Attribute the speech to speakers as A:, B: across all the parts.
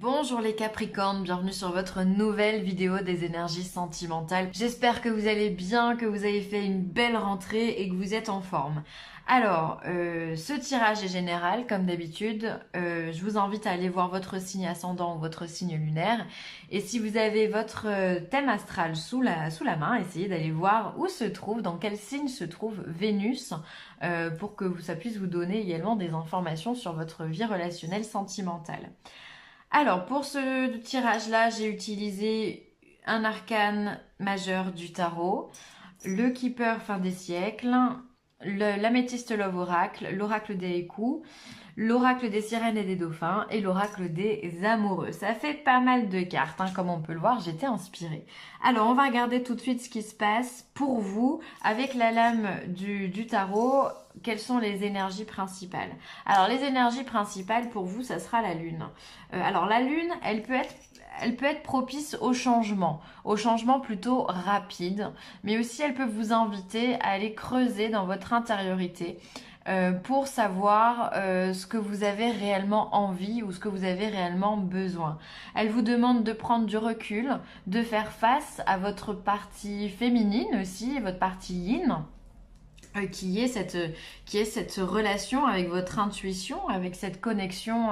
A: Bonjour les Capricornes, bienvenue sur votre nouvelle vidéo des énergies sentimentales. J'espère que vous allez bien, que vous avez fait une belle rentrée et que vous êtes en forme. Alors, ce tirage est général, comme d'habitude. Je vous invite à aller voir votre signe ascendant ou votre signe lunaire. Et si vous avez votre thème astral sous la main, essayez d'aller voir où se trouve, dans quel signe se trouve Vénus, pour que ça puisse vous donner également des informations sur votre vie relationnelle sentimentale. Alors, pour ce tirage-là, j'ai utilisé un arcane majeur du tarot, le Keeper fin des siècles, l'améthyste Love Oracle, l'oracle des échos, l'oracle des sirènes et des dauphins et l'oracle des amoureux. Ça fait pas mal de cartes, hein, comme on peut le voir, j'étais inspirée. Alors, on va regarder tout de suite ce qui se passe pour vous avec la lame du tarot. Quelles sont les énergies principales? Alors, les énergies principales pour vous, ça sera la lune. Alors, la lune, elle peut être propice au changement plutôt rapide, mais aussi elle peut vous inviter à aller creuser dans votre intériorité pour savoir ce que vous avez réellement envie ou ce que vous avez réellement besoin. Elle vous demande de prendre du recul, de faire face à votre partie féminine aussi, votre partie yin. Qui est cette relation avec votre intuition, avec cette connexion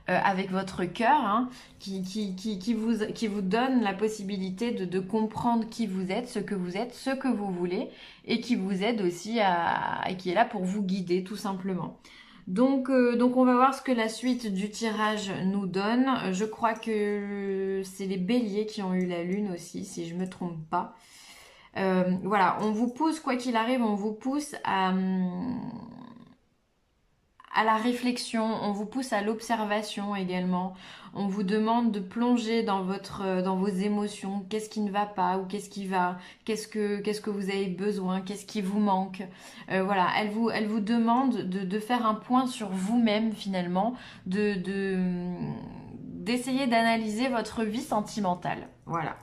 A: avec votre cœur, hein, qui vous donne la possibilité de comprendre qui vous êtes, ce que vous voulez, et qui vous aide aussi et qui est là pour vous guider tout simplement. Donc on va voir ce que la suite du tirage nous donne. Je crois que c'est les béliers qui ont eu la lune aussi, si je ne me trompe pas. Voilà, on vous pousse, quoi qu'il arrive, on vous pousse à la réflexion, on vous pousse à l'observation également. On vous demande de plonger dans vos émotions. Qu'est-ce qui ne va pas ou qu'est-ce qui va? Qu'est-ce que vous avez besoin? Qu'est-ce qui vous manque? Voilà, elle vous demande de faire un point sur vous-même finalement, d'essayer d'analyser votre vie sentimentale. Voilà.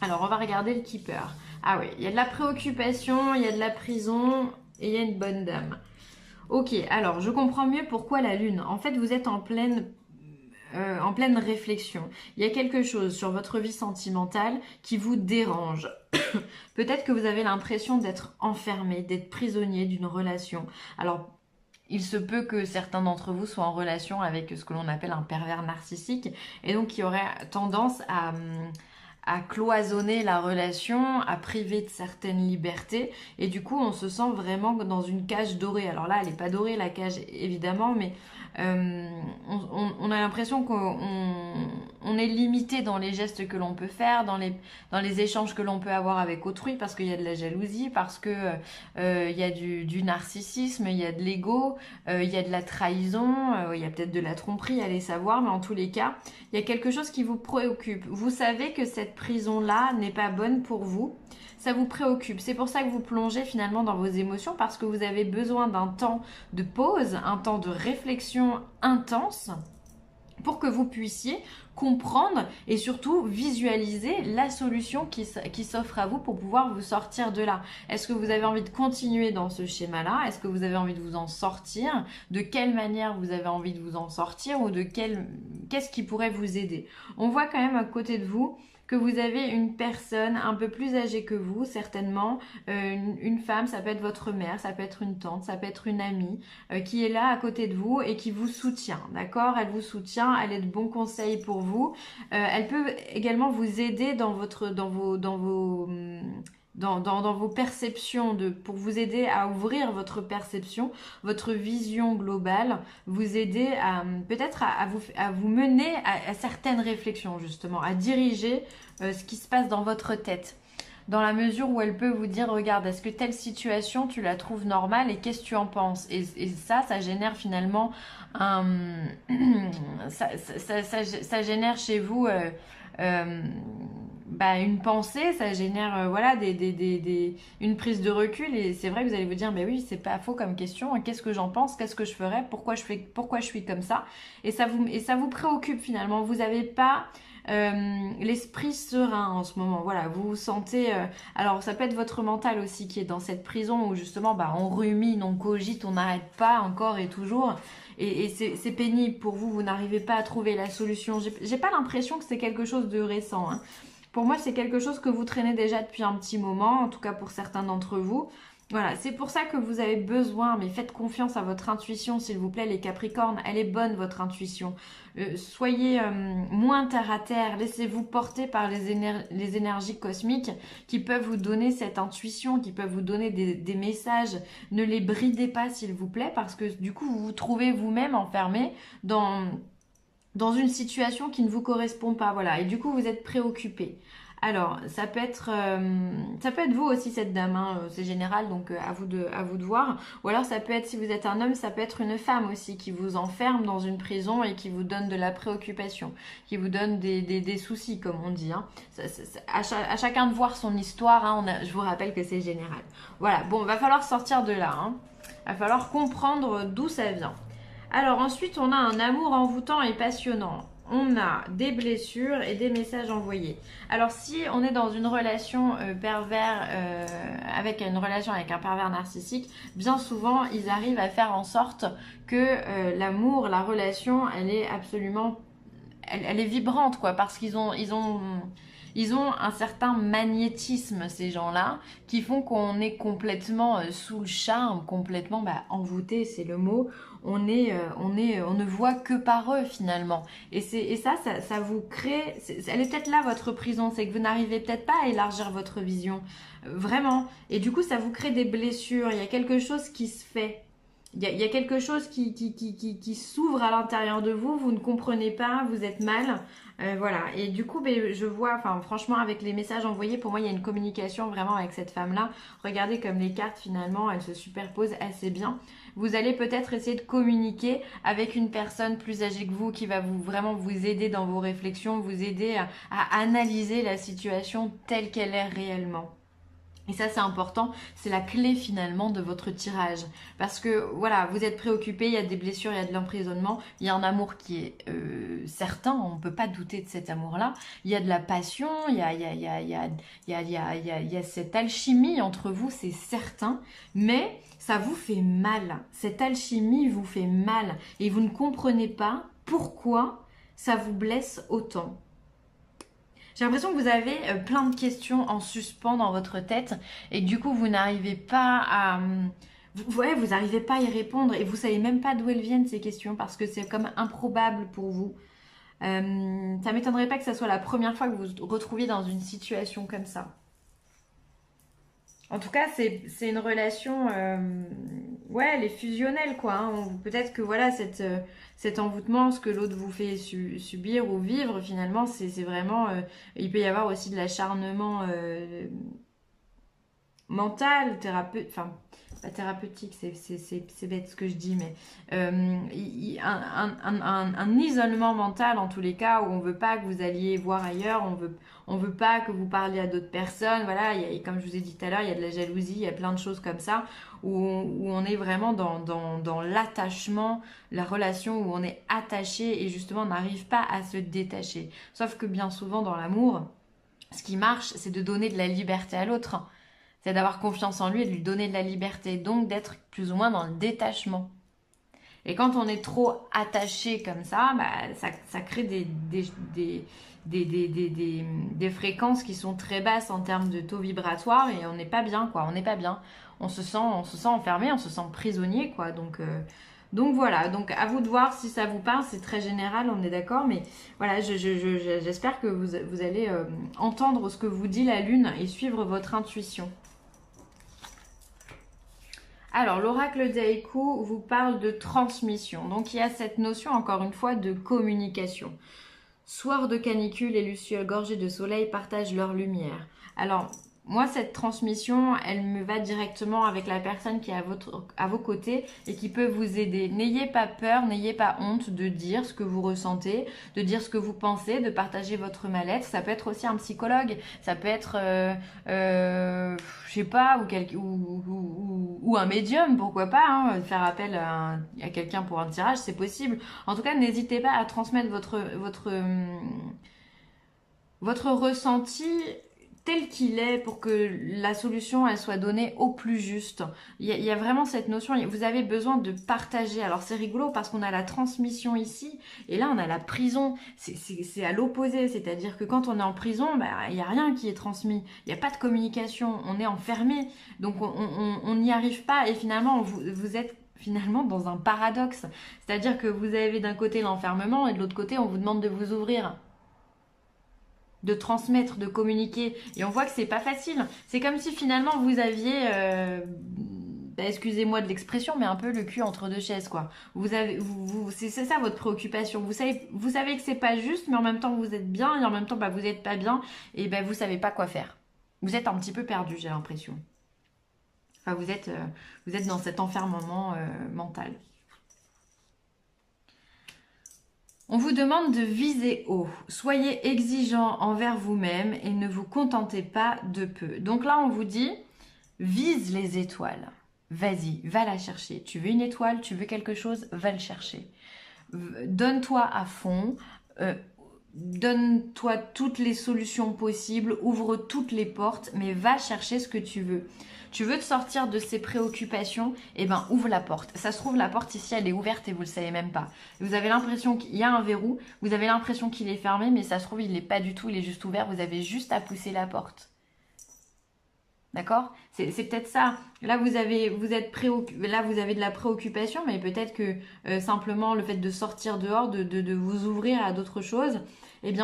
A: Alors, on va regarder le Keeper. Ah oui, il y a de la préoccupation, il y a de la prison et il y a une bonne dame. Ok, alors je comprends mieux pourquoi la lune. En fait, vous êtes en pleine réflexion. Il y a quelque chose sur votre vie sentimentale qui vous dérange. Peut-être que vous avez l'impression d'être enfermé, d'être prisonnier d'une relation. Alors, il se peut que certains d'entre vous soient en relation avec ce que l'on appelle un pervers narcissique et donc qui aurait tendance à cloisonner la relation, à priver de certaines libertés et du coup on se sent vraiment dans une cage dorée. Alors là elle n'est pas dorée la cage évidemment, mais on a l'impression qu'on est limité dans les gestes que l'on peut faire, dans les échanges que l'on peut avoir avec autrui, parce qu'il y a de la jalousie, parce que il y a du narcissisme, il y a de l'ego, il y a de la trahison, il y a peut-être de la tromperie, allez savoir, mais en tous les cas il y a quelque chose qui vous préoccupe. Vous savez que cette prison-là n'est pas bonne pour vous. Ça vous préoccupe. C'est pour ça que vous plongez finalement dans vos émotions, parce que vous avez besoin d'un temps de pause, un temps de réflexion intense pour que vous puissiez comprendre et surtout visualiser la solution qui s'offre à vous pour pouvoir vous sortir de là. Est-ce que vous avez envie de continuer dans ce schéma-là? Est-ce que vous avez envie de vous en sortir? De quelle manière vous avez envie de vous en sortir? Ou qu'est-ce qui pourrait vous aider? On voit quand même à côté de vous que vous avez une personne un peu plus âgée que vous, certainement, une femme, ça peut être votre mère, ça peut être une tante, ça peut être une amie, qui est là à côté de vous et qui vous soutient, d'accord? Elle vous soutient, elle est de bons conseils pour vous. Elle peut également vous aider dans vos perceptions, pour vous aider à ouvrir votre perception, votre vision globale, vous aider peut-être à vous mener à certaines réflexions justement, à diriger ce qui se passe dans votre tête. Dans la mesure où elle peut vous dire, regarde, est-ce que telle situation, tu la trouves normale et qu'est-ce que tu en penses? Et ça génère finalement ça génère chez vous une pensée, ça génère voilà une prise de recul, et c'est vrai que vous allez vous dire mais oui, c'est pas faux comme question, qu'est-ce que j'en pense, qu'est-ce que je ferais, pourquoi je suis comme ça, et ça vous préoccupe finalement. Vous n'avez pas l'esprit serein en ce moment, voilà, vous vous sentez alors ça peut être votre mental aussi qui est dans cette prison où justement on rumine, on cogite, on n'arrête pas encore et toujours, et c'est pénible pour vous, vous n'arrivez pas à trouver la solution. J'ai pas l'impression que c'est quelque chose de récent, hein. Pour moi, c'est quelque chose que vous traînez déjà depuis un petit moment, en tout cas pour certains d'entre vous. Voilà, c'est pour ça que vous avez besoin, mais faites confiance à votre intuition, s'il vous plaît, les Capricornes. Elle est bonne, votre intuition. Soyez moins terre à terre, laissez-vous porter par les énergies cosmiques qui peuvent vous donner cette intuition, qui peuvent vous donner des messages. Ne les bridez pas, s'il vous plaît, parce que du coup, vous vous trouvez vous-même enfermé dans une situation qui ne vous correspond pas, voilà. Et du coup, vous êtes préoccupé. Alors, ça peut être vous aussi, cette dame, hein, c'est général, donc à vous de voir. Ou alors, ça peut être, si vous êtes un homme, ça peut être une femme aussi qui vous enferme dans une prison et qui vous donne de la préoccupation, qui vous donne des soucis, comme on dit, hein. À chacun de voir son histoire, hein, je vous rappelle que c'est général. Voilà, bon, va falloir sortir de là, hein. Va falloir comprendre d'où ça vient. Alors ensuite, on a un amour envoûtant et passionnant. On a des blessures et des messages envoyés. Alors si on est dans une relation avec un pervers narcissique, bien souvent, ils arrivent à faire en sorte que l'amour, la relation, elle est absolument... Elle est vibrante, quoi, parce qu'ils ont un certain magnétisme, ces gens-là, qui font qu'on est complètement sous le charme, complètement envoûté, c'est le mot. On ne voit que par eux finalement. Et ça vous crée, elle est peut-être là votre prison, c'est que vous n'arrivez peut-être pas à élargir votre vision, vraiment. Et du coup, ça vous crée des blessures. Il y a quelque chose qui se fait. Il y a quelque chose qui s'ouvre à l'intérieur de vous, vous ne comprenez pas, vous êtes mal. Voilà, et du coup, je vois, enfin franchement, avec les messages envoyés, pour moi, il y a une communication vraiment avec cette femme-là. Regardez comme les cartes, finalement, elles se superposent assez bien. Vous allez peut-être essayer de communiquer avec une personne plus âgée que vous qui va vraiment vous aider dans vos réflexions, vous aider à analyser la situation telle qu'elle est réellement. Et ça, c'est important, c'est la clé finalement de votre tirage. Parce que voilà, vous êtes préoccupé, il y a des blessures, il y a de l'emprisonnement, il y a un amour qui est certain, on ne peut pas douter de cet amour-là. Il y a de la passion, il y a cette alchimie entre vous, c'est certain, mais ça vous fait mal. Cette alchimie vous fait mal et vous ne comprenez pas pourquoi ça vous blesse autant. J'ai l'impression que vous avez plein de questions en suspens dans votre tête et du coup vous n'arrivez pas à... vous n'arrivez pas à y répondre et vous savez même pas d'où elles viennent ces questions parce que c'est comme improbable pour vous. Ça m'étonnerait pas que ça soit la première fois que vous vous retrouviez dans une situation comme ça. En tout cas, c'est une relation, elle est fusionnelle, quoi, hein. Peut-être que voilà, cet envoûtement, ce que l'autre vous fait subir ou vivre, finalement, c'est vraiment... il peut y avoir aussi de l'acharnement mental, enfin, pas thérapeutique, c'est bête ce que je dis, mais un isolement mental en tous les cas où on veut pas que vous alliez voir ailleurs, on veut pas que vous parliez à d'autres personnes, voilà, comme je vous ai dit tout à l'heure, il y a de la jalousie, il y a plein de choses comme ça où on est vraiment dans l'attachement, la relation où on est attaché et justement on n'arrive pas à se détacher. Sauf que bien souvent dans l'amour, ce qui marche, c'est de donner de la liberté à l'autre. C'est d'avoir confiance en lui et de lui donner de la liberté, donc d'être plus ou moins dans le détachement. Et quand on est trop attaché comme ça, ça crée des fréquences qui sont très basses en termes de taux vibratoire et on n'est pas bien, quoi. On n'est pas bien. On se sent enfermé, on se sent prisonnier, quoi. Donc voilà, donc à vous de voir si ça vous parle, c'est très général, on est d'accord, mais voilà, j'espère que vous allez entendre ce que vous dit la Lune et suivre votre intuition. Alors, l'oracle d'Aiku vous parle de transmission. Donc, il y a cette notion, encore une fois, de communication. Soir de canicule et lucioles gorgées de soleil partagent leur lumière. Alors, moi, cette transmission, elle me va directement avec la personne qui est à vos côtés et qui peut vous aider. N'ayez pas peur, n'ayez pas honte de dire ce que vous ressentez, de dire ce que vous pensez, de partager votre mal-être. Ça peut être aussi un psychologue, ça peut être, je sais pas, ou un médium, pourquoi pas, hein, faire appel à quelqu'un pour un tirage, c'est possible. En tout cas, n'hésitez pas à transmettre votre ressenti tel qu'il est pour que la solution elle soit donnée au plus juste. Il y a vraiment cette notion, vous avez besoin de partager. Alors c'est rigolo parce qu'on a la transmission ici et là on a la prison. C'est à l'opposé, c'est-à-dire que quand on est en prison, il n'y a rien qui est transmis. Il n'y a pas de communication, on est enfermé. Donc on n'y arrive pas et finalement vous êtes finalement dans un paradoxe. C'est-à-dire que vous avez d'un côté l'enfermement et de l'autre côté on vous demande de vous ouvrir, de transmettre, de communiquer. Et on voit que c'est pas facile. C'est comme si finalement vous aviez, excusez-moi de l'expression, mais un peu le cul entre deux chaises, quoi. C'est ça votre préoccupation. Vous savez que c'est pas juste, mais en même temps vous êtes bien, et en même temps vous êtes pas bien, et vous savez pas quoi faire. Vous êtes un petit peu perdu, j'ai l'impression. Enfin, vous êtes dans cet enfermement mental. On vous demande de viser haut. Soyez exigeant envers vous-même et ne vous contentez pas de peu. Donc là, on vous dit, vise les étoiles. Vas-y, va la chercher. Tu veux une étoile, tu veux quelque chose, va le chercher. Donne-toi à fond. Donne-toi toutes les solutions possibles. Ouvre toutes les portes, mais va chercher ce que tu veux. Tu veux te sortir de ces préoccupations, ouvre la porte. Ça se trouve, la porte ici, elle est ouverte et vous ne le savez même pas. Vous avez l'impression qu'il y a un verrou, vous avez l'impression qu'il est fermé, mais ça se trouve, il n'est pas du tout, il est juste ouvert. Vous avez juste à pousser la porte. D'accord? C'est peut-être ça. Là, vous avez de la préoccupation, mais peut-être que simplement le fait de sortir dehors, de vous ouvrir à d'autres choses,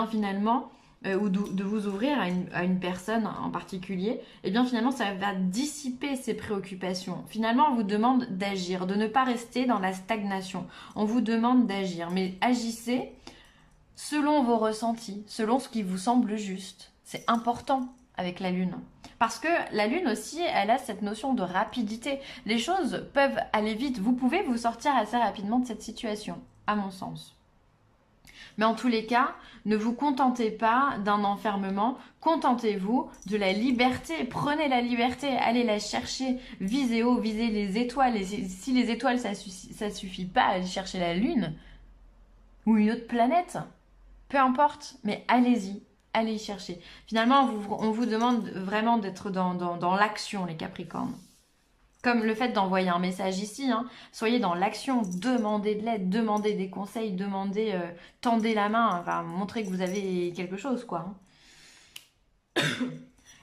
A: finalement... ou de vous ouvrir à une personne en particulier, finalement ça va dissiper ces préoccupations. Finalement on vous demande d'agir, de ne pas rester dans la stagnation. On vous demande d'agir, mais agissez selon vos ressentis, selon ce qui vous semble juste. C'est important avec la lune. Parce que la lune aussi, elle a cette notion de rapidité. Les choses peuvent aller vite. Vous pouvez vous sortir assez rapidement de cette situation, à mon sens. Mais en tous les cas, ne vous contentez pas d'un enfermement, contentez-vous de la liberté. Prenez la liberté, allez la chercher, visez haut, visez les étoiles. Et si les étoiles, ça suffit pas à aller chercher la Lune ou une autre planète, peu importe, mais allez-y, allez y chercher. Finalement, on vous demande vraiment d'être dans l'action, les Capricornes. Comme le fait d'envoyer un message ici, soyez dans l'action, demandez de l'aide, demandez des conseils, tendez la main, montrez que vous avez quelque chose, quoi.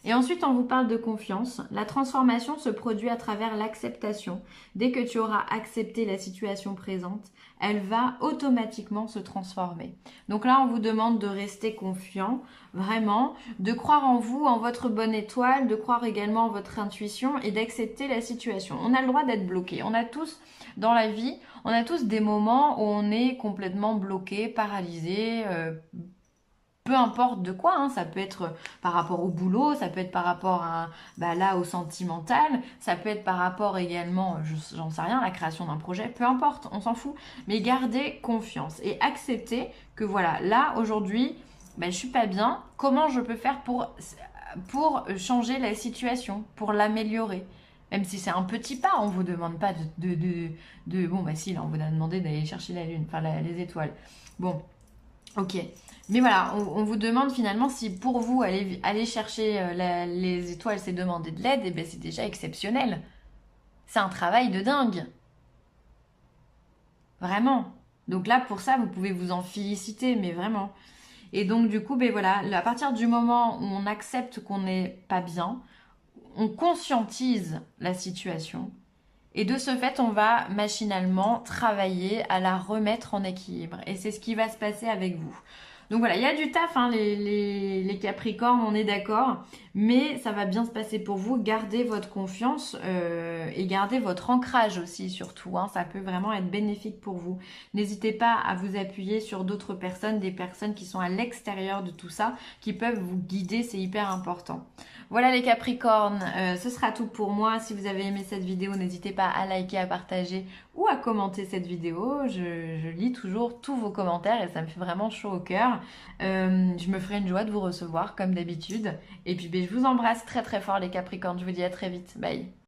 A: Et ensuite, on vous parle de confiance. La transformation se produit à travers l'acceptation. Dès que tu auras accepté la situation présente, elle va automatiquement se transformer. Donc là, on vous demande de rester confiant, vraiment, de croire en vous, en votre bonne étoile, de croire également en votre intuition et d'accepter la situation. On a le droit d'être bloqué. On a tous, dans la vie, on a tous des moments où on est complètement bloqué, paralysé, peu importe de quoi, ça peut être par rapport au boulot, ça peut être par rapport à, au sentimental, ça peut être par rapport également, j'en sais rien, la création d'un projet, peu importe, on s'en fout. Mais gardez confiance et acceptez que voilà, là, aujourd'hui, je suis pas bien, comment je peux faire pour changer la situation, pour l'améliorer? Même si c'est un petit pas, on vous demande pas si, là, on vous a demandé d'aller chercher la lune, les étoiles. Bon, ok. Mais voilà, on vous demande finalement si pour vous, aller chercher les étoiles, c'est demander de l'aide, c'est déjà exceptionnel. C'est un travail de dingue. Vraiment. Donc là, pour ça, vous pouvez vous en féliciter, mais vraiment. Et donc du coup, voilà, à partir du moment où on accepte qu'on n'est pas bien, on conscientise la situation. Et de ce fait, on va machinalement travailler à la remettre en équilibre. Et c'est ce qui va se passer avec vous. Donc voilà, il y a du taf, les Capricornes, on est d'accord. Mais ça va bien se passer pour vous. Gardez votre confiance et gardez votre ancrage aussi, surtout. Ça peut vraiment être bénéfique pour vous. N'hésitez pas à vous appuyer sur d'autres personnes, des personnes qui sont à l'extérieur de tout ça, qui peuvent vous guider, c'est hyper important. Voilà les Capricornes, ce sera tout pour moi. Si vous avez aimé cette vidéo, n'hésitez pas à liker, à partager ou à commenter cette vidéo. Je lis toujours tous vos commentaires et ça me fait vraiment chaud au cœur. Je me ferai une joie de vous recevoir comme d'habitude. Et puis je vous embrasse très très fort les Capricornes. Je vous dis à très vite. Bye.